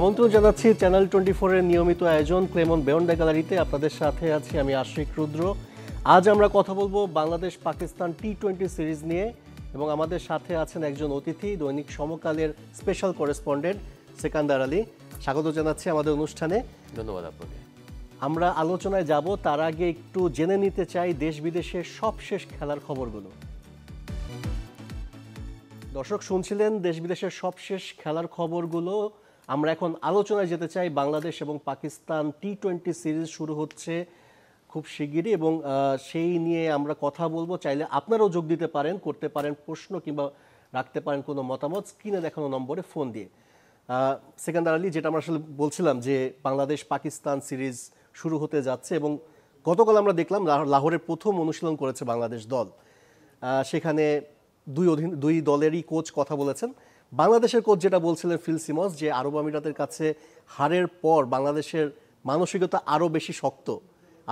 আমন্ত্রণ জানাচ্ছি চ্যানেল 24 এর নিয়মিত আয়োজন ক্লেমন বেয়ন্ড গ্যালারিতে। আপনাদের সাথে আছি আমি আশিক রুদ্র। আজ আমরা কথা বলবো বাংলাদেশ পাকিস্তান টি-20 সিরিজ নিয়ে এবং আমাদের সাথে আছেন একজন অতিথি, দৈনিক সমকালের স্পেশাল করেসপন্ডেন্ট সেকান্দার আলী। স্বাগত জানাচ্ছি আমাদের অনুষ্ঠানে। ধন্যবাদ আপনাকে। আমরা আলোচনায় যাব, তার আগে একটু জেনে নিতে চাই দেশ বিদেশের সবশেষ খেলার খবরগুলো। দর্শক শুনছিলেন দেশ বিদেশের সবশেষ খেলার খবরগুলো। আমরা এখন আলোচনায় যেতে চাই। বাংলাদেশ এবং পাকিস্তান টি-20 সিরিজ শুরু হচ্ছে খুব শিগগিরই এবং সেই নিয়ে আমরা কথা বলবো। চাইলে আপনারাও যোগ দিতে পারেন, করতে পারেন প্রশ্ন কিংবা রাখতে পারেন কোনো মতামত স্ক্রিনে দেখানো নম্বরে ফোন দিয়ে। সেকান্দার আলী, যেটা আমরা আসলে বলছিলাম যে বাংলাদেশ পাকিস্তান সিরিজ শুরু হতে যাচ্ছে এবং গতকাল আমরা দেখলাম লাহোরের প্রথম অনুশীলন করেছে বাংলাদেশ দল। সেখানে দুই দলেরই কোচ কথা বলেছেন। বাংলাদেশের কোচ যেটা বলছিলেন ফিল সিমন্স, যে আরব আমিরাতের কাছে হারের পর বাংলাদেশের মানসিকতা আরও বেশি শক্ত,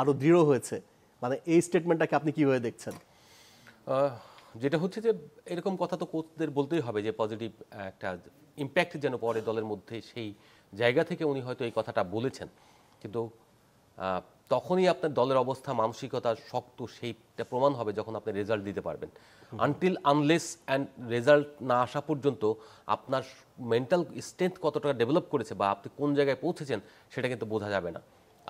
আরও দৃঢ় হয়েছে। মানে এই স্টেটমেন্টটাকে আপনি কীভাবে দেখছেন? যেটা হচ্ছে যে এরকম কথা তো কোচদের বলতেই হবে যে পজিটিভ একটা ইম্প্যাক্ট যেন পড়ে দলের মধ্যে, সেই জায়গা থেকে উনি হয়তো এই কথাটা বলেছেন। কিন্তু তখনই আপনার দলের অবস্থা মানসিকতা শক্ত সেইটা প্রমাণ হবে যখন আপনি রেজাল্ট দিতে পারবেন। আনটিল আনলেস অ্যান্ড রেজাল্ট না আসা পর্যন্ত আপনার মেন্টাল স্ট্রেংথ কতটা ডেভেলপ করেছে বা আপনি কোন জায়গায় পৌঁছেছেন সেটা কিন্তু বোঝা যাবে না।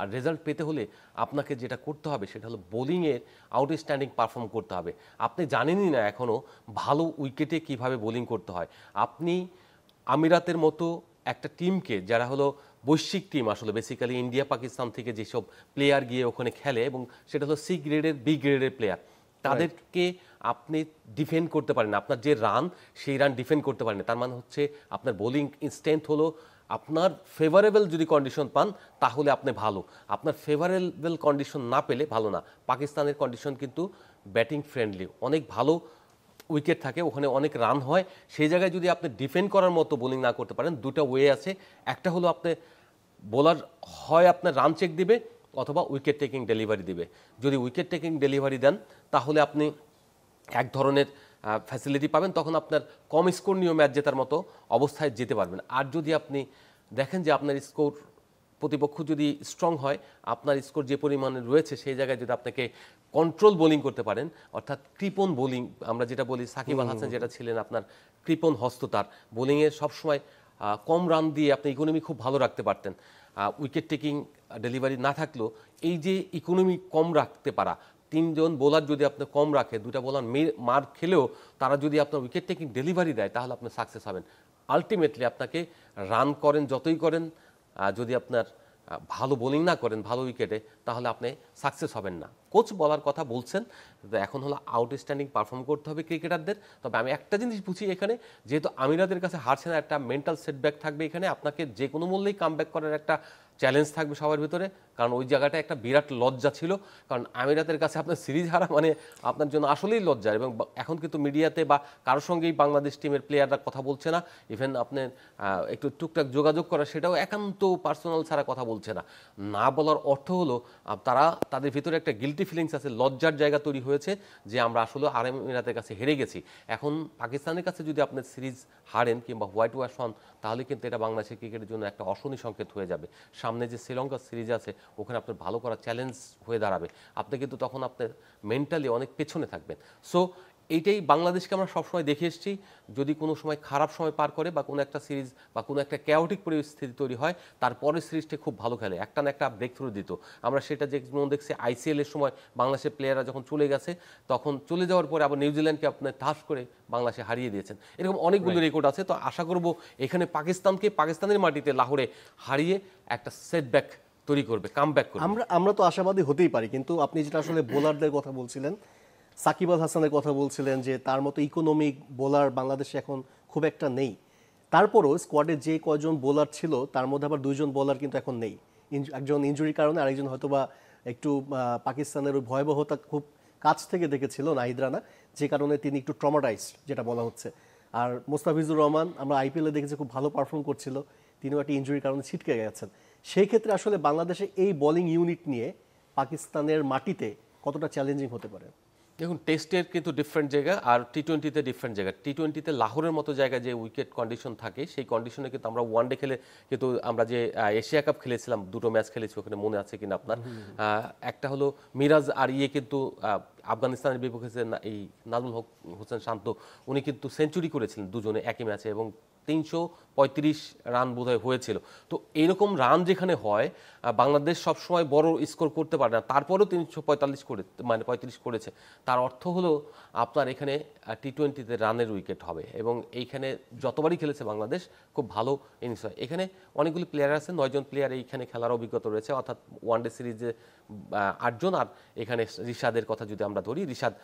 আর রেজাল্ট পেতে হলে আপনাকে যেটা করতে হবে সেটা হলো বোলিংয়ের আউটস্ট্যান্ডিং পারফর্ম করতে হবে। আপনি জানেনই না এখনও ভালো উইকেটে কিভাবে বোলিং করতে হয়। আপনি আমিরাতের মতো একটা টিমকে, যারা হলো বৈশ্বিক টিম, আসলে বেসিক্যালি ইন্ডিয়া পাকিস্তান থেকে যেসব প্লেয়ার গিয়ে ওখানে খেলে এবং সেটা হলো সি গ্রেডের বি গ্রেডের প্লেয়ার, তাদেরকে আপনি ডিফেন্ড করতে পারেন। আপনার যে রান সেই রান ডিফেন্ড করতে পারেন। তার মানে হচ্ছে আপনার বোলিং স্ট্রেংথ হলো, আপনার ফেভারেবল যদি কন্ডিশন পান তাহলে আপনি ভালো, আপনার ফেভারেবল কন্ডিশন না পেলে ভালো না। পাকিস্তানের কন্ডিশন কিন্তু ব্যাটিং ফ্রেন্ডলি, অনেক ভালো উইকেট থাকে, ওখানে অনেক রান হয়। সেই জায়গায় যদি আপনি ডিফেন্ড করার মতো বোলিং না করতে পারেন, দুটো ওয়ে আছে। একটা হলো আপনি বোলার হয় আপনার রান চেক দিবে অথবা উইকেট টেকিং ডেলিভারি দিবে। যদি উইকেট টেকিং ডেলিভারি দেন তাহলে আপনি এক ধরনের ফ্যাসিলিটি পাবেন, তখন আপনার কম স্কোর নিয়েও ম্যাচ জেতার মতো অবস্থায় যেতে পারবেন। আর যদি আপনি দেখেন যে আপনার স্কোর, প্রতিপক্ষ যদি স্ট্রং হয়, আপনার স্কোর যে পরিমাণে রয়েছে সেই জায়গায় যদি আপনাকে কন্ট্রোল বোলিং করতে পারেন, অর্থাৎ কৃপণ বোলিং আমরা যেটা বলি, সাকিব আল হাসান যেটা ছিলেন আপনার কৃপণ হস্ত, তার বোলিংয়ে সবসময় কম রান দিয়ে আপনি ইকোনমি খুব ভালো রাখতে পারতেন। উইকেট টেকিং ডেলিভারি না থাকলেও এই যে ইকোনমি কম রাখতে পারা, তিনজন বোলার যদি আপনি কম রাখে, দুটা বোলার মার খেলেও তারা যদি আপনার উইকেট টেকিং ডেলিভারি দেয় তাহলে আপনি সাকসেস হবেন। আলটিমেটলি আপনাকে রান করেন যতই করেন, যদি আপনার ভালো বোলিং না করেন ভালো উইকেটে, তাহলে আপনি সাকসেস হবেন না। কোচ বলার কথা বলছেন, এখন হলো আউটস্ট্যান্ডিং পারফর্ম করতে হবে ক্রিকেটারদের। তবে আমি একটা জিনিস বুঝি এখানে, যেহেতু আমিরাদের কাছে হারছে না, একটা মেন্টাল সেটব্যাক থাকবে এখানে। আপনাকে যে কোনো মূল্যেই কামব্যাক করার একটা চ্যালেঞ্জ থাকবে সবার ভিতরে, কারণ ওই জায়গাটা একটা বিরাট লজ্জা ছিল। কারণ আমিরাতের কাছে আপনার সিরিজ হারা মানে আপনার জন্য আসলেই লজ্জা। এবং এখন কিন্তু মিডিয়াতে বা কারোর সঙ্গেই বাংলাদেশ টিমের প্লেয়াররা কথা বলছে না। ইভেন আপনার একটু টুকটাক যোগাযোগ করা, সেটাও একান্ত পার্সোনাল ছাড়া কথা বলছে না। না বলার অর্থ হলো তারা, তাদের ভিতরে একটা গিলটি ফিলিংস আছে, লজ্জার জায়গা তৈরি হয়েছে যে আমরা আসলে আরব আমিরাতের কাছে হেরে গেছি। এখন পাকিস্তানের কাছে যদি আপনার সিরিজ হারেন কিংবা হোয়াইট ওয়াশ হন, তাহলে কিন্তু এটা বাংলাদেশের ক্রিকেটের জন্য একটা অশনি সংকেত হয়ে যাবে। সামনে যে শ্রীলঙ্কা সিরিজ আছে ওখানে আপনার ভালো করা চ্যালেঞ্জ হয়ে দাঁড়াবে। আপনি কিন্তু তখন আপনার মেন্টালি অনেক পেছনে থাকবেন। সো এইটাই বাংলাদেশকে আমরা সবসময় দেখে এসেছি, যদি কোনো সময় খারাপ সময় পার করে বা কোনো একটা সিরিজ বা কোনো একটা ক্যাওটিক পরিস্থিতি তৈরি হয়, তারপরে সিরিজটা খুব ভালো খেলে, একটা না একটা ব্রেক থ্রু দিত। আমরা সেটা যেমন দেখছি ICL এর সময় বাংলাদেশের প্লেয়াররা যখন চলে গেছে, তখন চলে যাওয়ার পরে আবার নিউজিল্যান্ডকে আপনার ঠাস করে বাংলাদেশে হারিয়ে দিয়েছেন। এরকম অনেকগুলো রেকর্ড আছে। তো আশা করব এখানে পাকিস্তানকে পাকিস্তানের মাটিতে লাহোরে হারিয়ে একটা সেটব্যাক তৈরি করবে, কামব্যাক করবে। আমরা তো আশাবাদী হতেই পারি, কিন্তু আপনি যেটা আসলে বোলারদের কথা বলছিলেন, সাকিব আল হাসানের কথা বলছিলেন যে তার মতো ইকোনমিক বোলার বাংলাদেশে এখন খুব একটা নেই। তারপরও স্কোয়াডে যে কয়জন বোলার ছিল তার মধ্যে আবার দুইজন বোলার কিন্তু এখন নেই। একজন ইনজুরির কারণে, আরেকজন হয়তোবা একটু পাকিস্তানের ওই ভয়াবহতা খুব কাছ থেকে দেখেছিল, নাহিদ রানা, যে কারণে তিনি একটু ট্রমাটাইজড যেটা বলা হচ্ছে। আর মোস্তাফিজুর রহমান আমরা IPL-এ দেখেছি খুব ভালো পারফর্ম করছিল, তিনিও একটা ইনজুরির কারণে ছিটকে গেছেন। সেই ক্ষেত্রে আসলে বাংলাদেশে এই বোলিং ইউনিট নিয়ে পাকিস্তানের মাটিতে কতটা চ্যালেঞ্জিং হতে পারে? দেখুন টেস্টের কিন্তু ডিফারেন্ট জায়গা আর টি-20তে ডিফারেন্ট জায়গা। টি-20তে লাহোরের মতো জায়গায় যে উইকেট কন্ডিশন থাকে সেই কন্ডিশনে কিন্তু আমরা ওয়ানডে খেলে কিন্তু আমরা যে এশিয়া কাপ খেলেছিলাম, দুটো ম্যাচ খেলেছি ওখানে, মনে আছে কিনা আপনার? একটা হলো মিরাজ আর কিন্তু আফগানিস্তানের বিপক্ষে এই নাজমুল হক হোসেন শান্ত উনি কিন্তু সেঞ্চুরি করেছিলেন দুজনে একই ম্যাচে এবং 335 রান বোধহয় হয়েছিল। তো এইরকম রান যেখানে হয়, বাংলাদেশ সবসময় বড় স্কোর করতে পারে না, তারপরেও 345 করে মানে 35 করেছে। তার অর্থ হলো আপনার এখানে টি-20তে রানের উইকেট হবে এবং এইখানে যতবারই খেলেছে বাংলাদেশ খুব ভালো ইনিংস হয়। এখানে অনেকগুলি প্লেয়ার আছে, 9 জন প্লেয়ার এইখানে খেলার অভিজ্ঞতা রয়েছে, অর্থাৎ ওয়ানডে সিরিজে 8 জন। আর এখানে রিশাদের কথা যদি আমরা ধরি, রিশাদ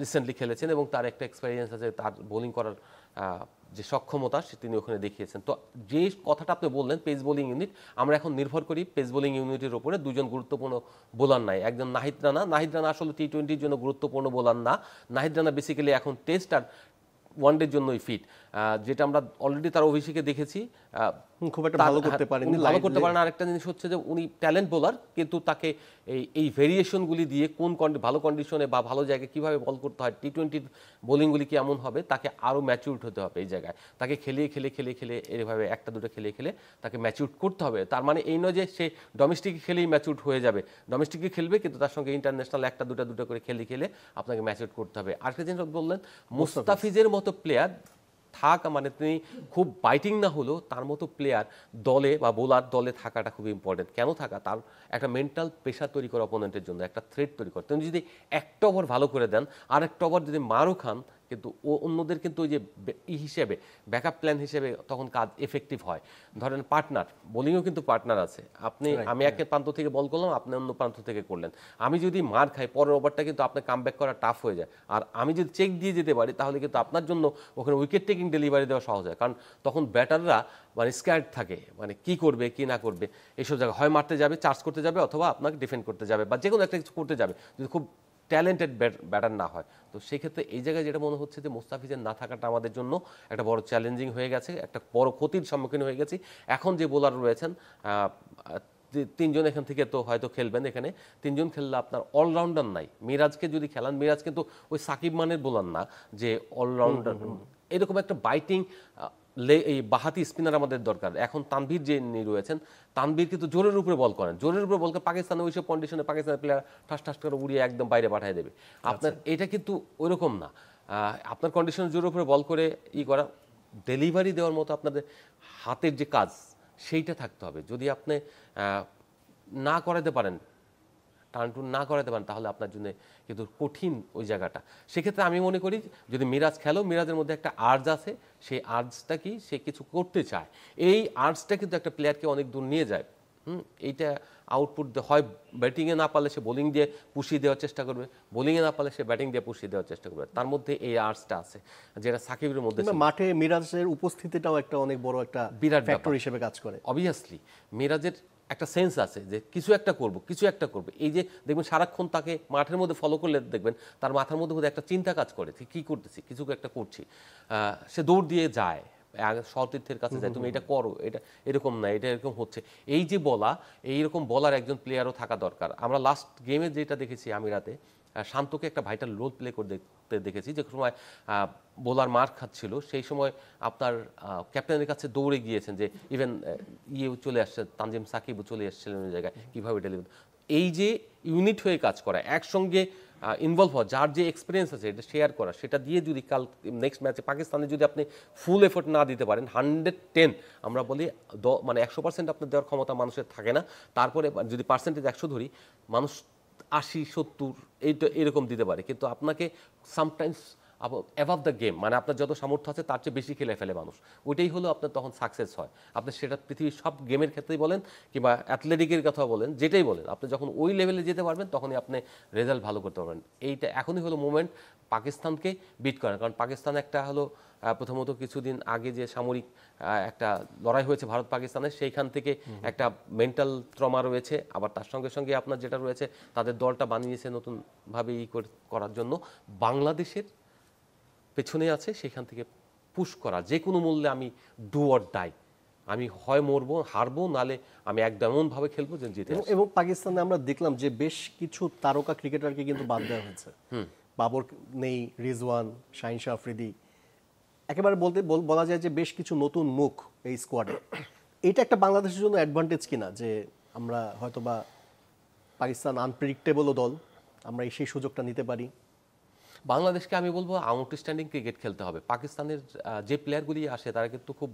রিসেন্টলি খেলেছেন এবং তার একটা এক্সপেরিয়েন্স আছে, তার বোলিং করার যে সক্ষমতা তিনি ওখানে দেখিয়েছেন। তো যে কথাটা আপনি বললেন পেস বোলিং ইউনিট, আমরা এখন নির্ভর করি পেস বোলিং ইউনিটের উপরে। দুজন গুরুত্বপূর্ণ বোলার নাই, একজন নাহিদ রানা আসলে টি-20-র জন্য গুরুত্বপূর্ণ বোলার না। নাহিদ রানা বেসিক্যালি এখন টেস্ট আর ওয়ানডের জন্যই ফিট, যেটা আমরা অলরেডি তার অভিষেকে দেখেছি। খুব একটা ভালো করতে পারেনি, ভালো করতে পারেন। আরেকটা জিনিস হচ্ছে যে উনি ট্যালেন্ট বোলার, কিন্তু তাকে এই ভেরিয়েশনগুলি দিয়ে কোন ভালো কন্ডিশনে বা ভালো জায়গায় কিভাবে বল করতে হয়, টি-20 বোলিংগুলি কেমন হবে, তাকে আরও ম্যাচিউরড হতে হবে এই জায়গায়। তাকে খেলে এইভাবে একটা দুটো খেলে তাকে ম্যাচিউরড করতে হবে। তার মানে এই নয় যে সে ডোমেস্টিকে খেলেই ম্যাচিউরড হয়ে যাবে, ডোমেস্টিকে খেলবে কিন্তু তার সঙ্গে ইন্টারন্যাশনাল একটা দুটো করে খেলে আপনাকে ম্যাচিউরড করতে হবে। আরেকটা জিনিস বললেন, মুস্তাফিজের মতো প্লেয়ার থাক, মানে তিনি খুব বাইটিং না হলেও তার মতো প্লেয়ার দলে বা বোলার দলে থাকাটা খুব ইম্পর্টেন্ট। কেন থাকা? তার একটা মেন্টাল প্রেশার তৈরি করে অপোনেন্টের জন্য, একটা থ্রেট তৈরি করে। তিনি যদি একটা ওভার ভালো করে দেন আর একটা ওভার যদি মারও খান, কিন্তু ও অন্যদের কিন্তু ওই যে হিসেবে ব্যাকআপ প্ল্যান হিসেবে তখন কাজ এফেক্টিভ হয়। ধরেন পার্টনার, বোলিংও কিন্তু পার্টনার আছে। আমি এক প্রান্ত থেকে বল করলাম, আপনি অন্য প্রান্ত থেকে করলেন। আমি যদি মার খাই, পরের ওভারটা কিন্তু আপনার কামব্যাক করা টাফ হয়ে যায়। আর আমি যদি চেক দিয়ে যেতে পারি, তাহলে কিন্তু আপনার জন্য ওখানে উইকেট টেকিং ডেলিভারি দেওয়া সহজ হয়। কারণ তখন ব্যাটাররা মানে স্ক্যার্ড থাকে, মানে কি করবে কি না করবে এইসব জায়গায়, হয় মারতে যাবে, চার্জ করতে যাবে, অথবা আপনাকে ডিফেন্ড করতে যাবে, বা যে কোনো একটা কিছু করতে যাবে, যদি খুব ট্যালেন্টেড ব্যাটার না হয়। তো সেই ক্ষেত্রে এই জায়গায় যেটা মনে হচ্ছে যে মুস্তাফিজের না থাকাটা আমাদের জন্য একটা বড় চ্যালেঞ্জিং হয়ে গেছে, একটা বড় ক্ষতির সম্মুখীন হয়ে গেছি। এখন যে বোলার রয়েছেন 3 জন এখান থেকে তো হয়তো খেলবেন, এখানে 3 জন খেললে আপনার অলরাউন্ডার নাই। মিরাজকে যদি খেলান, মিরাজ কিন্তু ওই সাকিব মানের বোলার না যে অলরাউন্ডার, এরকম একটা বাইটিং এই বাহাতি স্পিনার আমাদের দরকার। এখন তানভীর যে রয়েছেন, তানভীর কিন্তু জোরের উপরে বল করেন, জোরের উপরে বল করে পাকিস্তানে ওইসব কন্ডিশনে পাকিস্তানের প্লেয়ার ঠাস করে উড়িয়ে একদম বাইরে পাঠিয়ে দেবে। আপনার এটা কিন্তু ওইরকম না। আপনার কন্ডিশনে জোরের উপরে বল করে করা, ডেলিভারি দেওয়ার মতো আপনাদের হাতের যে কাজ সেইটা থাকতে হবে। যদি আপনি না করাতে পারেন, টার্ন টুন না করাতে পারেন, তাহলে আপনার জন্য কিন্তু কঠিন ওই জায়গাটা। সেক্ষেত্রে আমি মনে করি যদি মিরাজ খেলো, মিরাজের মধ্যে একটা আর্জ আছে, সেই আর্জটা কি, সে কিছু করতে চায়। এই আর্জটা কিন্তু একটা প্লেয়ারকে অনেক দূর নিয়ে যায়। এইটা আউটপুট হয়, ব্যাটিংয়ে না পারলে সে বোলিং দিয়ে পুষিয়ে দেওয়ার চেষ্টা করবে, বোলিংয়ে না পারলে সে ব্যাটিং দিয়ে পুষিয়ে দেওয়ার চেষ্টা করবে। তার মধ্যে এই আর্টসটা আছে, যেটা সাকিবের মধ্যে। মাঠে মিরাজের উপস্থিতিটাও একটা অনেক বড় একটা বিরাট ফ্যাক্টর হিসেবে কাজ করে। অবভিয়াসলি মিরাজের একটা সেন্স আছে যে কিছু একটা করব। এই যে দেখবেন সারাক্ষণ তাকে মাঠের মধ্যে ফলো করলে দেখবেন তার মাথার মধ্যে একটা চিন্তা কাজ করে, কি করতেছি, কিছু একটা করছি। সে দৌড় দিয়ে যায়, সতীর্থের কাছে যায়, তুমি এটা করো, এটা এরকম না, এটা এরকম হচ্ছে। এই যে বলা, এইরকম বলার একজন প্লেয়ারও থাকা দরকার। আমরা লাস্ট গেমে যেটা দেখেছি আমিরাতে, শান্তকে একটা ভাইটাল রোল প্লে করতে দেখেছি। যে সময় বোলার মার খাচ্ছিল, সেই সময় আপনার ক্যাপ্টেনের কাছে দৌড়ে গিয়েছেন, যে ইভেন চলে আসছে, তানজিম সাকিবও চলে আসছিলেন ওই জায়গায়, কীভাবে ডেলিভারি। এই যে ইউনিট হয়ে কাজ করা, একসঙ্গে ইনভলভ হওয়া, যার যে এক্সপিরিয়েন্স আছে এটা শেয়ার করা, সেটা দিয়ে যদি কাল নেক্সট ম্যাচে পাকিস্তানে যদি আপনি ফুল এফোর্ট না দিতে পারেন, 110 আমরা বলি মানে 100% আপনার দেওয়ার ক্ষমতা মানুষের থাকে না। তারপরে যদি পার্সেন্টেজ 100 ধরি, মানুষ 80-70 এইটা এরকম দিতে পারে, কিন্তু আপনাকে সামটাইমস অ্যাভাব দ্য গেম, মানে আপনার যত সামর্থ্য আছে তার চেয়ে বেশি খেলে ফেলে মানুষ, ওইটাই হলো আপনার তখন সাকসেস হয়। আপনি সেটা পৃথিবীর সব গেমের ক্ষেত্রেই বলেন কিংবা অ্যাথলেটিকের কথা বলেন, যেটাই বলেন, আপনি যখন ওই লেভেলে যেতে পারবেন তখনই আপনি রেজাল্ট ভালো করতে পারবেন। এইটা এখনই হলো মোমেন্ট পাকিস্তানকে বিট করার। কারণ পাকিস্তান একটা হলো প্রথমত কিছুদিন আগে যে সামরিক একটা লড়াই হয়েছে ভারত পাকিস্তানের, সেইখান থেকে একটা মেন্টাল ট্রমা রয়েছে। আবার তার সঙ্গে সঙ্গে আপনার যেটা রয়েছে, তাদের দলটা বানিয়েছে নতুনভাবে করার জন্য, বাংলাদেশের পেছনে আছে সেখান থেকে পুশ করা, যে কোনো মূল্যে আমি ডু অর ডাই, আমি হয় মরবো, হারবো, নালে আমি একদম এমনভাবে খেলবো যে জিতে। এবং পাকিস্তানে আমরা দেখলাম যে বেশ কিছু তারকা ক্রিকেটারকে কিন্তু বাদ দেওয়া হয়েছে। বাবর নেই, রিজওয়ান, শাহিন শাহ আফ্রিদি, একেবারে বলা যায় যে বেশ কিছু নতুন মুখ এই স্কোয়াডে। এটা একটা বাংলাদেশের জন্য অ্যাডভান্টেজ কিনা যে আমরা হয়তোবা পাকিস্তান আনপ্রেডিক্টেবলও দল, আমরা সেই সুযোগটা নিতে পারি। বাংলাদেশকে আমি বলবো আউটস্ট্যান্ডিং ক্রিকেট খেলতে হবে। পাকিস্তানের যে প্লেয়ারগুলি আসে তারা কিন্তু খুব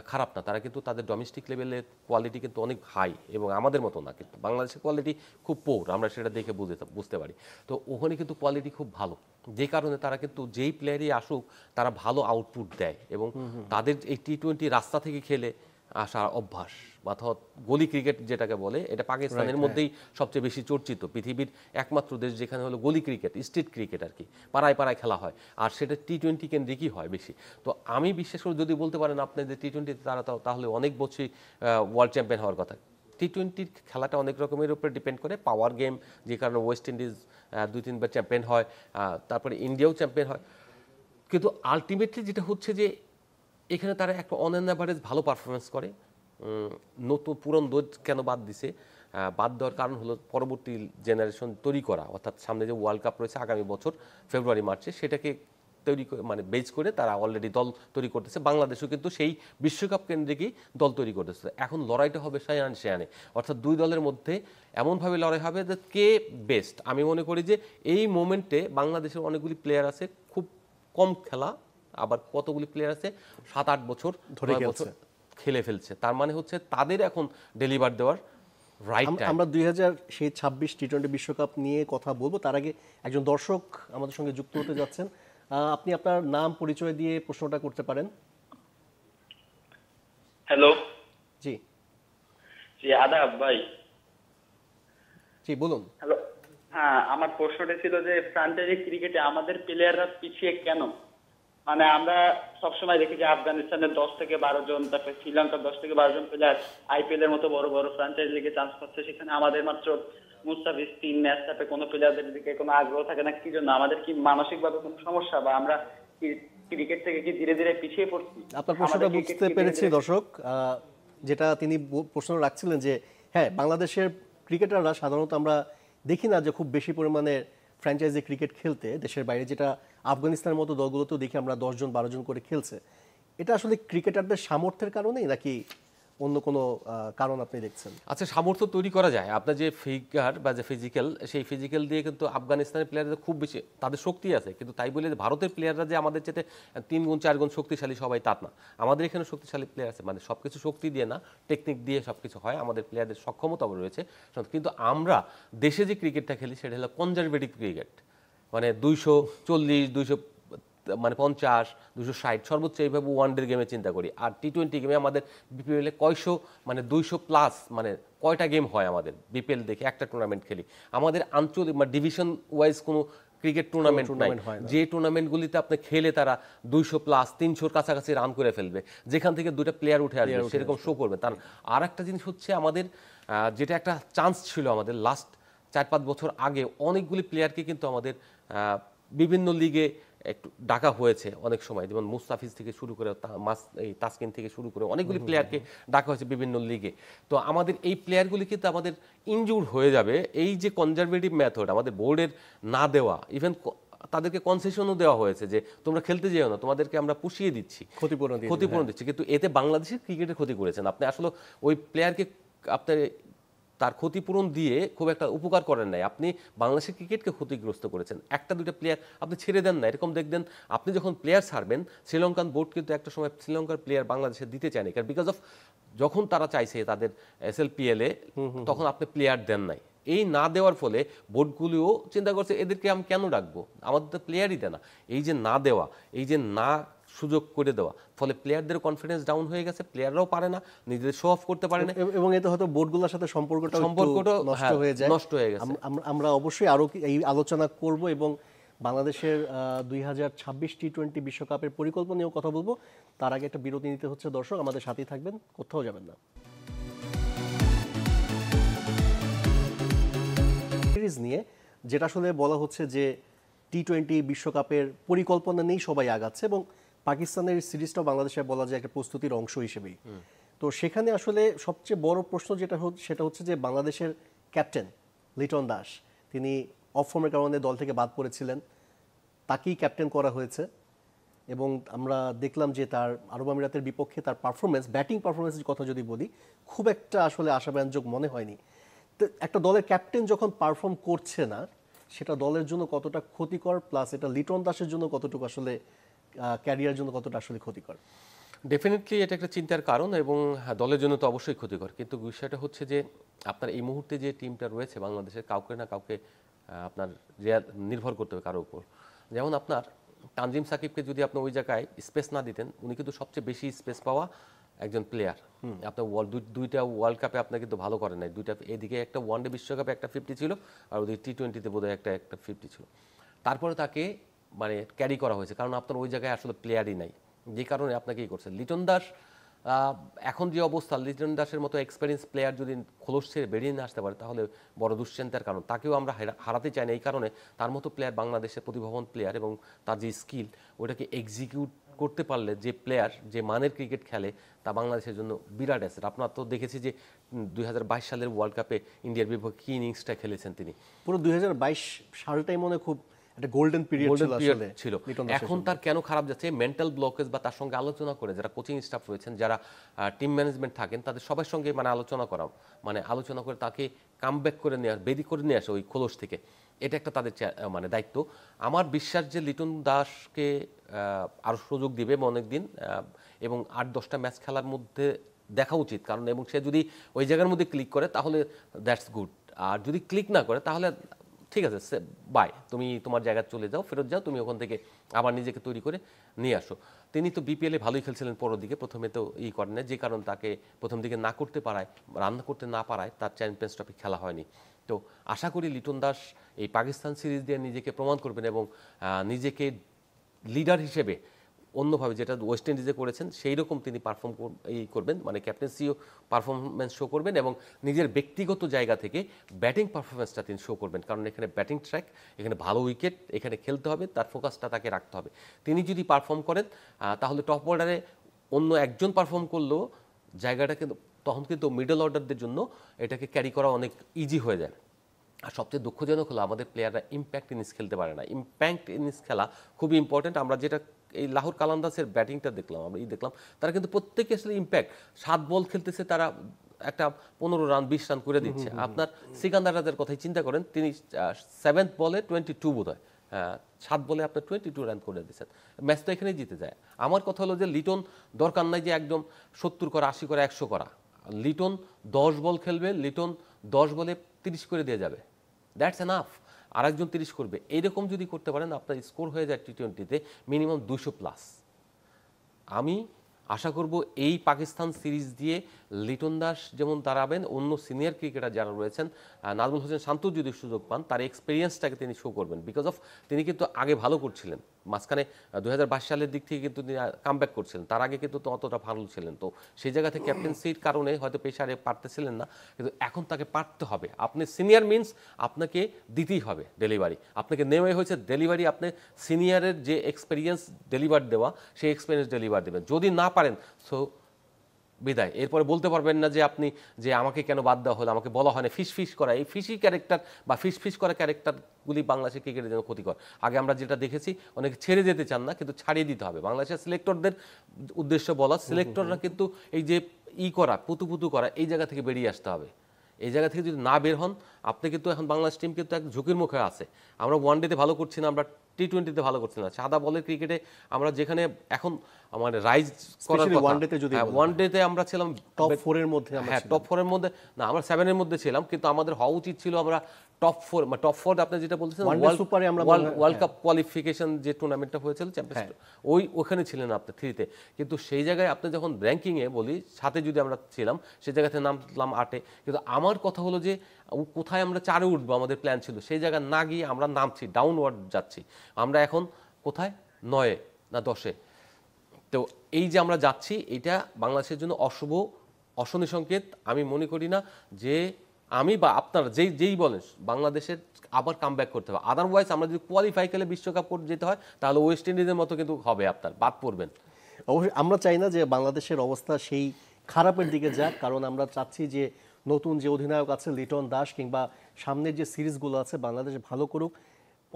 খারাপ না, তারা কিন্তু তাদের ডোমেস্টিক লেভেলের কোয়ালিটি কিন্তু অনেক হাই, এবং আমাদের মতো না, কিন্তু বাংলাদেশের কোয়ালিটি খুব পোর, আমরা সেটা দেখে বুঝতে পারি। তো ওখানে কিন্তু কোয়ালিটি খুব ভালো, যে কারণে তারা কিন্তু যেই প্লেয়ারই আসুক তারা ভালো আউটপুট দেয়, এবং তাদের এই টি-20 রাস্তা থেকে খেলে আসা অভ্যাস, অর্থাৎ গলি ক্রিকেট যেটাকে বলে, এটা পাকিস্তানের মধ্যেই সবচেয়ে বেশি চর্চিত। পৃথিবীর একমাত্র দেশ যেখানে হলো গলি ক্রিকেট, স্ট্রিট ক্রিকেট আর কি, পাড়ায় পাড়ায় খেলা হয়, আর সেটা টি-20 কেন্দ্রিকই হয় বেশি। তো আমি বিশেষ করে যদি বলতে পারেন আপনি যে টি-20 তারা তাহলে অনেক বছরই ওয়ার্ল্ড চ্যাম্পিয়ন হওয়ার কথা। টি-20 খেলাটা অনেক রকমের উপরে ডিপেন্ড করে, পাওয়ার গেম, যে কারণে ওয়েস্ট ইন্ডিজ 2-3 বার চ্যাম্পিয়ন হয়, তারপরে ইন্ডিয়াও চ্যাম্পিয়ন হয়। কিন্তু আলটিমেটলি যেটা হচ্ছে যে এখানে তারা একটা অন অ্যান অ্যাভারেজ ভালো পারফরমেন্স করে। নতুন পুরন দোজ কেন বাদ দিছে, বাদ দেওয়ার কারণ হলো পরবর্তী জেনারেশন তৈরি করা, অর্থাৎ সামনে যে ওয়ার্ল্ড কাপ রয়েছে আগামী বছর ফেব্রুয়ারি মার্চে, সেটাকে তৈরি করে মানে বেজ করে তারা অলরেডি দল তৈরি করতেছে। বাংলাদেশও কিন্তু সেই বিশ্বকাপ কেন্দ্রিকই দল তৈরি করতেছে। এখন লড়াইটা হবে শায়ান শেয়ানে, অর্থাৎ দুই দলের মধ্যে এমনভাবে লড়াই হবে যে কে বেস্ট। আমি মনে করি যে এই মোমেন্টে বাংলাদেশের অনেকগুলি প্লেয়ার আছে খুব কম খেলা, আবার কতগুলি প্লেয়ার আছে 7-8 বছর ধরে খেলে ফেলছে, তার মানে হচ্ছে তাদের এখন ডেলিভার দেওয়ার রাইট টাইম। আমরা 2026 টি-20 বিশ্বকাপ নিয়ে কথা বলবো, তার আগে একজন দর্শক আমাদের সঙ্গে যুক্ত হতে যাচ্ছেন। আপনি আপনার নাম পরিচয় দিয়ে প্রশ্নটা করতে পারেন। হ্যালো। জি জি আদাব ভাই। জি বলুন। হ্যালো। হ্যাঁ, আমার প্রশ্নটা ছিল যে ফ্র্যাঞ্চাইজি ক্রিকেটে আমাদের প্লেয়াররা পিছিয়ে কেন? মানে আমরা সবসময় দেখি যে আফগানিস্তানের 10 থেকে 12 জন, তারপরে শ্রীলঙ্কার 10 থেকে 12 জন প্লেয়ার আইপিএল এর মতো বড় বড় ফ্র্যাঞ্চাইজি লিগে চান্স পাচ্ছে, সেখানে আমাদের মাত্র মুস্তাফিজ 3 ম্যাচ, তারপরে কোনো প্লেয়ারদের দিকে কোনো আগ্রহ থাকে না। কি জন্য? আমাদের কি মানসিকভাবে কোনো সমস্যা, বা আমরা ক্রিকেট থেকে কি ধীরে ধীরে পিছিয়ে পড়ছি? আপনার প্রশ্নটা বুঝতে পেরেছি দর্শক। যেটা তিনি প্রশ্ন রাখছিলেন যে হ্যাঁ, বাংলাদেশের ক্রিকেটাররা সাধারণত আমরা দেখি না যে খুব বেশি পরিমাণে ফ্র্যাঞ্চাইজি ক্রিকেট খেলতে দেশের বাইরে, যেটা আফগানিস্তানের মতো দলগুলোতেও দেখি আমরা 10 জন 12 জন করে খেলছে। এটা আসলে ক্রিকেটারদের সামর্থ্যের কারণেই নাকি অন্য কোনো কারণ আপনি দেখছেন? আচ্ছা, সামর্থ্য তৈরি করা যায়। আপনার যে ফিগার বা যে ফিজিক্যাল, সেই ফিজিক্যাল দিয়ে কিন্তু আফগানিস্তানের প্লেয়ারদের খুব বেশি তাদের শক্তি আছে, কিন্তু তাই বলে ভারতের প্লেয়াররা যে আমাদের চেয়ে 3 গুণ 4 গুণ শক্তিশালী সবাই তা না। আমাদের এখানে শক্তিশালী প্লেয়ার আছে, মানে সবকিছু শক্তি দিয়ে না, টেকনিক দিয়ে সবকিছু হয়, আমাদের প্লেয়ারদের সক্ষমতা রয়েছে। কিন্তু আমরা দেশে যে ক্রিকেটটা খেলি সেটা হলো কনজারভেটিভ ক্রিকেট, মানে 240, 200 মানে 50, 260 সর্বোচ্চ, এইভাবে ওয়ানডে গেমে চিন্তা করি। আর টি-20 গেমে আমাদের বিপিএলে কয়শো, মানে 200 প্লাস, মানে কয়টা গেম হয় আমাদের বিপিএল দেখে একটা টুর্নামেন্ট খেলি। আমাদের আঞ্চলিক বা ডিভিশন ওয়াইজ কোনো ক্রিকেট টুর্নামেন্ট নাই, যে টুর্নামেন্টগুলিতে আপনি খেলে তারা 200 প্লাস 300-র কাছাকাছি রান করে ফেলবে, যেখান থেকে দুইটা প্লেয়ার উঠে আসবে সেরকম শো করবে। তার আর একটা জিনিস হচ্ছে আমাদের যেটা একটা চান্স ছিল আমাদের লাস্ট 4-5 বছর আগে, অনেকগুলি প্লেয়ারকে কিন্তু আমাদের বিভিন্ন লিগে একটু ডাকা হয়েছে অনেক সময়, যেমন মুস্তাফিজ থেকে শুরু করে এই তাসকিন থেকে শুরু করে অনেকগুলি প্লেয়ারকে ডাকা হয়েছে বিভিন্ন লিগে। তো আমাদের এই প্লেয়ারগুলি কিন্তু আমাদের ইনজুর হয়ে যাবে। এই যে কনজারভেটিভ মেথড আমাদের বোর্ডের না দেওয়া, ইভেন তাদেরকে কনসেশনও দেওয়া হয়েছে যে তোমরা খেলতে যেও না, তোমাদেরকে আমরা পুষিয়ে দিচ্ছি, ক্ষতিপূরণ দিচ্ছি, কিন্তু এতে বাংলাদেশের ক্রিকেটের ক্ষতি করেছেন আপনি। আসলে ওই প্লেয়ারকে আপনার তার ক্ষতিপূরণ দিয়ে খুব একটা উপকার করেন নাই, আপনি বাংলাদেশের ক্রিকেটকে ক্ষতিগ্রস্ত করেছেন। একটা দুইটা প্লেয়ার আপনি ছেড়ে দেন না, এরকম দেখবেন আপনি যখন প্লেয়ার ছাড়বেন, শ্রীলঙ্কান বোর্ড কিন্তু একটা সময় শ্রীলঙ্কার প্লেয়ার বাংলাদেশে দিতে চায়নি, কারণ বিকজ অফ যখন তারা চাইছে তাদের SLPL-এ, তখন আপনি প্লেয়ার দেন নাই। এই না দেওয়ার ফলে বোর্ডগুলিও চিন্তা করছে এদেরকে আমি কেন রাখবো, আমাদের তো প্লেয়ারই দেয় না। এই যে না দেওয়া, এই যে না সুযোগ করে দেওয়া, ফলে প্লেয়ারদের কনফিডেন্স ডাউন হয়ে গেছে, প্লেয়াররাও পারে না, নিজেদের শো অফ করতে পারে না, এবং এতে হয়তো বোর্ডগুলোর সাথে সম্পর্কটা নষ্ট হয়ে গেছে। আমরা অবশ্যই আরো এই আলোচনা করব এবং বাংলাদেশের 2026 টি-20 বিশ্বকাপের পরিকল্পনা নিয়েও কথা বলবো। তার আগে একটা বিরতি নিতে হচ্ছে দর্শক, আমাদের সাথেই থাকবেন, কোথাও যাবেন না। সিরিজ নিয়ে যেটা আসলে বলা হচ্ছে যে টি-20 বিশ্বকাপের পরিকল্পনা নেই, সবাই আগাচ্ছে, এবং পাকিস্তানের সিরিজটাও বাংলাদেশের বলা যায় একটা প্রস্তুতির অংশ হিসেবেই। তো সেখানে আসলে সবচেয়ে বড় প্রশ্ন সেটা হচ্ছে যে বাংলাদেশের ক্যাপ্টেন লিটন দাস, তিনি অফ ফর্মের কারণে দল থেকে বাদ পড়েছিলেন। তাকেই ক্যাপ্টেন করা হয়েছে এবং আমরা দেখলাম যে তার আরব আমিরাতের বিপক্ষে তার পারফরমেন্স, ব্যাটিং পারফরমেন্সের কথা যদি বলি, খুব একটা আসলে আশাব্যঞ্জক মনে হয়নি। তো একটা দলের ক্যাপ্টেন যখন পারফর্ম করছে না, সেটা দলের জন্য কতটা ক্ষতিকর, প্লাস এটা লিটন দাসের জন্য কতটুকু আসলে ক্যারিয়ার জন্য কতটা আসলে ক্ষতিকর? ডেফিনেটলি এটা একটা চিন্তার কারণ এবং হ্যাঁ, দলের জন্য তো অবশ্যই ক্ষতিকর, কিন্তু বিষয়টা হচ্ছে যে আপনার এই মুহূর্তে যে টিমটা রয়েছে বাংলাদেশের, কাউকে না কাউকে আপনার নির্ভর করতে হবে কারো উপর। যেমন আপনার তানজিম সাকিবকে যদি আপনি ওই জায়গায় স্পেস না দিতেন, উনি কিন্তু সবচেয়ে বেশি স্পেস পাওয়া একজন প্লেয়ার। আপনার দুইটা ওয়ার্ল্ড কাপে আপনার কিন্তু ভালো করেন নাই, দুইটা, এদিকে একটা ওয়ানডে বিশ্বকাপে একটা 50 ছিল আর ওদিকে টি-20তে বোধহয় একটা 50 ছিল। তারপরে তাকে মানে ক্যারি করা হয়েছে, কারণ আপনার ওই জায়গায় আসলে প্লেয়ারই নাই, যে কারণে আপনাকে কি করছে লিটন দাস। এখন যে অবস্থা, লিটন দাসের মতো এক্সপেরিয়েন্স প্লেয়ার যদি খোলস ছেড়ে বেরিয়ে না আসতে পারে তাহলে বড় দুশ্চিন্তার কারণ। তাকেও আমরা হারাতে চাই না, এই কারণে তার মতো প্লেয়ার, বাংলাদেশের প্রতিভাবান প্লেয়ার এবং তার যে স্কিল, ওটাকে এক্সিকিউট করতে পারলে যে প্লেয়ার যে মানের ক্রিকেট খেলে তা বাংলাদেশের জন্য বিরাট অ্যাসেট। আপনার তো দেখেছি যে 2022 সালের ওয়ার্ল্ড কাপে ইন্ডিয়ার বিপক্ষে কি ইনিংসটা খেলেছেন তিনি। পুরো 2022 সালটাই মনে খুব একটা গোল্ডেন পিরিয়ড ছিল। এখন তার কেন খারাপ যাচ্ছে, মেন্টাল ব্লকেজ বা তার সঙ্গে আলোচনা করে যারা কোচিং স্টাফ রয়েছেন, যারা টিম ম্যানেজমেন্ট থাকেন, তাদের সবার সঙ্গে মানে আলোচনা করে তাকে কামব্যাক করে নেওয়া, বেরি করে নিয়ে আসে ওই খোলস থেকে। এটা একটা তাদের মানে দায়িত্ব। আমার বিশ্বাস যে লিটন দাসকে আরও সুযোগ দিবে অনেক দিন এবং 8-10টা ম্যাচ খেলার মধ্যে দেখা উচিত, কারণ এবং সে যদি ওই জায়গার মধ্যে ক্লিক করে তাহলে দ্যাটস গুড, আর যদি ক্লিক না করে তাহলে ঠিক আছে, বাই, তুমি তোমার জায়গায় চলে যাও, ফেরত যাও, তুমি ওখান থেকে আবার নিজেকে তৈরি করে নিয়ে আসো। তিনি তো বিপিএলে ভালোই খেলছিলেন পরের দিকে, প্রথমে তো করেন না, যে কারণ তাকে প্রথম দিকে না করতে পারায়, রান করতে না পারায় তার চ্যাম্পিয়ন্স ট্রফি খেলা হয়নি। তো আশা করি লিটন দাস এই পাকিস্তান সিরিজ দিয়ে নিজেকে প্রমাণ করবেন এবং নিজেকে লিডার হিসেবে অন্যভাবে যেটা ওয়েস্ট ইন্ডিজে করেছেন সেই রকম তিনি পারফর্ম করবেন, মানে ক্যাপ্টেন্সিও পারফরমেন্স শো করবেন এবং নিজের ব্যক্তিগত জায়গা থেকে ব্যাটিং পারফরমেন্সটা তিনি শো করবেন, কারণ এখানে ব্যাটিং ট্র্যাক, এখানে ভালো উইকেট, এখানে খেলতে হবে, তার ফোকাসটা তাকে রাখতে হবে। তিনি যদি পারফর্ম করেন তাহলে টপ অর্ডারে অন্য একজন পারফর্ম করলেও জায়গাটা কিন্তু তখন কিন্তু মিডল অর্ডারদের জন্য এটাকে ক্যারি করা অনেক ইজি হয়ে যায়। আর সবচেয়ে দুঃখজনক হলো আমাদের প্লেয়াররা ইম্প্যাক্ট ইনিংস খেলতে পারে না। ইম্প্যাক্ট ইনিংস খেলা খুবই ইম্পর্টেন্ট। আমরা যেটা এই লাহোর কালান্দাসের ব্যাটিংটা দেখলাম, আমরা দেখলাম তারা কিন্তু প্রত্যেকে আসলে ইম্প্যাক্ট, 7 বল খেলতেছে, তারা একটা 15 রান 20 রান করে দিচ্ছে। আপনার সিকান্দার রাজার কথাই চিন্তা করেন, তিনি 7th বলে 22 বোধ হয়, 7 বলে আপনার 22 রান করে দিচ্ছেন, ম্যাচ তো এখানেই জিতে যায়। আমার কথা হলো যে লিটন দরকার নাই যে একদম 70 করা, 80 করা, 100 করা। লিটন 10 বল খেলবে, লিটন 10 বলে 30 করে দিয়ে যাবে, দ্যাটস এনাফ। আরেকজন 30 করবে, এইরকম যদি করতে পারেন আপনার স্কোর হয়ে যায় টি-20তে মিনিমাম 200+। আমি আশা করব এই পাকিস্তান সিরিজ দিয়ে লিটন দাস যেমন দাঁড়াবেন, অন্য সিনিয়র ক্রিকেটার যারা রয়েছেন, নাজমুল হোসেন শান্ত যদি সুযোগ পান, তার এক্সপিরিয়েন্সটাকে তিনি শো করবেন, বিকজ অফ তিনি কিন্তু আগে ভালো করছিলেন, মাঝখানে 2022 সালের দিক থেকে কিন্তু তিনি কামব্যাক করছিলেন, তার আগে কিন্তু অতটা ভালো ছিলেন। তো সেই জায়গা থেকে ক্যাপ্টেন্সির কারণে হয়তো পেশারে পারতেছিলেন না, কিন্তু এখন তাকে পারতে হবে। আপনি সিনিয়র মিনস আপনাকে দিতেই হবে ডেলিভারি, আপনাকে নেওয়া হয়েছে ডেলিভারি, আপনি সিনিয়রের যে এক্সপিরিয়েন্স ডেলিভার দেওয়া, সেই এক্সপিরিয়েন্স ডেলিভার দেবেন। যদি না পারেন সো বিদায়। এরপরে বলতে পারবেন না যে আপনি যে আমাকে কেন বাদ দেওয়া হলো, আমাকে বলা হয় না। ফিস করা, এই ফিসি ক্যারেক্টার বা ফিস করা ক্যারেক্টারগুলি বাংলাদেশের ক্রিকেটের জন্য ক্ষতিকর। আগে আমরা যেটা দেখেছি, অনেকে ছেড়ে যেতে চান না, কিন্তু ছাড়িয়ে দিতে হবে। বাংলাদেশের সিলেক্টরদের উদ্দেশ্য বলা, সিলেক্টররা কিন্তু এই যে করা, পুতু করা, এই জায়গা থেকে বেরিয়ে আসতে হবে। এই জায়গা থেকে যদি না বের হন, আপনি কিন্তু এখন বাংলাদেশ টিম কিন্তু এক ঝুঁকির মুখে আছে। আমরা ওয়ানডেতে ভালো করছি না, আমরা টি-20তে ভালো করছি না। সাদা বলের ক্রিকেটে আমরা যেখানে এখন আমাদের রাইজ করার কথা, ওয়ানডেতে আমরা ছিলাম টপ 4 এর মধ্যে, হ্যাঁ টপ 4 এর মধ্যে না, আমরা 7 এর মধ্যে ছিলাম, কিন্তু আমাদের হওয়া উচিত ছিল আমরা টপ 4, মানে টপ 4 আপনি যেটা বলতেছেন ওয়ার্ল্ড কাপ কোয়ালিফিকেশন যে টুর্নামেন্টটা হয়েছিল চ্যাম্পিয়ন্স, ওখানে ছিলেন আপনি 3-তে, কিন্তু সেই জায়গায় আপনি যখন র্যাঙ্কিংয়ে বলি 7-এ যদি আমরা ছিলাম, সেই জায়গাতে নামলাম 8-এ। কিন্তু আমার কথা হলো যে কোথায় আমরা 4-এ উঠবো, আমাদের প্ল্যান ছিল, সেই জায়গায় না গিয়ে আমরা নামছি, ডাউনওয়ার্ড যাচ্ছি। আমরা এখন কোথায়, 9-এ না 10-এ। তো এই যে আমরা যাচ্ছি, এটা বাংলাদেশের জন্য অশনি সংকেত। আমি মনে করি না যে আমি বা আপনারা যেই বলেন বাংলাদেশের আবার কামব্যাক করতে হবে। আদারওয়াইজ আমরা যদি কোয়ালিফাই খেলে বিশ্বকাপ যেতে হয়, তাহলে ওয়েস্ট ইন্ডিজের মতো কিন্তু হবে, আপনার বাদ পড়বেন। অবশ্যই আমরা চাই না যে বাংলাদেশের অবস্থা সেই খারাপের দিকে যাক, কারণ আমরা চাচ্ছি যে নতুন যে অধিনায়ক আছে লিটন দাস, কিংবা সামনের যে সিরিজগুলো আছে বাংলাদেশ ভালো করুক।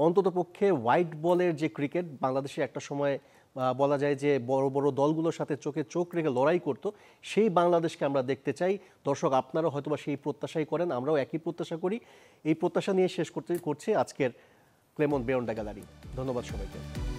অন্ততপক্ষে হোয়াইট বলের যে ক্রিকেট বাংলাদেশে একটা সময় বলা যায় যে বড় বড় দলগুলোর সাথে চোখে চোখ রেখে লড়াই করত, সেই বাংলাদেশকে আমরা দেখতে চাই। দর্শক, আপনারাও হয়তোবা সেই প্রত্যাশাই করেন, আমরাও একই প্রত্যাশা করি। এই প্রত্যাশা নিয়ে শেষ করছি আজকের ক্লেমন বিয়ন্ড দ্য গ্যালারি। ধন্যবাদ সবাইকে।